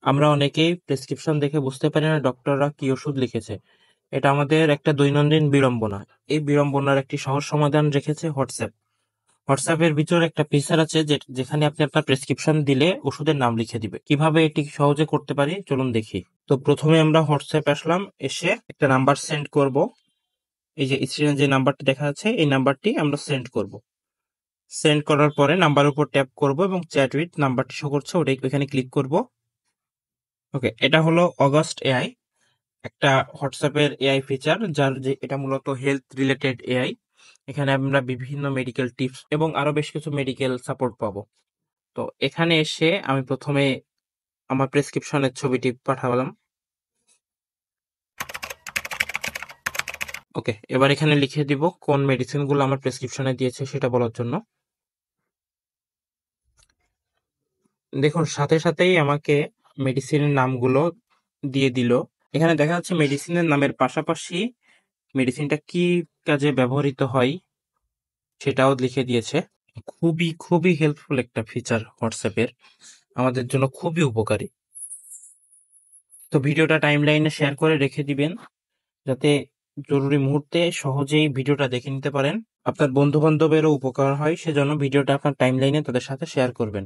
আমরা অনেকেই প্রেসক্রিপশন দেখে বুঝতে পারি না ডক্টররা কি ওষুধ লিখেছে। এটা আমাদের একটা দৈনন্দিন বিড়ম্বনা। এই বিড়ম্বনার একটি সহজ সমাধান রেখেছে হোয়াটসঅ্যাপ। হোয়াটসঅ্যাপের ভিতর একটা ফিচার আছে যেখানে আপনি আপনার প্রেসক্রিপশন দিলে ওষুধের নাম লিখে দিবে। কিভাবে এটি সহজে করতে পারি চলুন দেখি। তো প্রথমে আমরা হোয়াটসঅ্যাপে আসলাম, এসে একটা নাম্বার সেন্ড করব। এই যে স্ক্রিনে যে নাম্বারটি দেখা যাচ্ছে এই নাম্বারটি আমরা সেন্ড করব। সেন্ড করার পরে নাম্বার উপর ট্যাপ করব এবং চ্যাট উইথ নাম্বারটি শো করছে ওইখানে ক্লিক করব। ওকে, এটা হলো অগাস্ট এআই, একটা হোয়াটসঅ্যাপের এআই ফিচার, এটা মূলত হেলথ রিলেটেড এআই। এখানে আমরা বিভিন্ন মেডিকেল টিপস এবং আরো বেশ কিছু মেডিকেল সাপোর্ট পাবো। তো এখানে এসে আমি প্রথমে আমার প্রেসক্রিপশনের ছবিটি পাঠালাম। ওকে, এবার এখানে লিখে দিব কোন মেডিসিন গুলো আমার প্রেসক্রিপশনে দিয়েছে সেটা বলার জন্য। দেখুন সাথে সাথেই আমাকে মেডিসিনের নামগুলো দিয়ে দিল। এখানে দেখা যাচ্ছে মেডিসিনের নামের পাশাপাশি মেডিসিনটা কি কাজে ব্যবহৃত হয় সেটাও লিখে দিয়েছে। খুবই খুবই হেল্পফুল একটা ফিচার হোয়াটসঅ্যাপের, আমাদের জন্য খুবই উপকারী। তো ভিডিওটা টাইমলাইনে শেয়ার করে রেখে দিবেন যাতে জরুরি মুহূর্তে সহজেই ভিডিওটা দেখে নিতে পারেন। আপনার বন্ধু বান্ধবেরও উপকার হয়, সেজন্য ভিডিওটা আপনার টাইমলাইনে তাদের সাথে শেয়ার করবেন।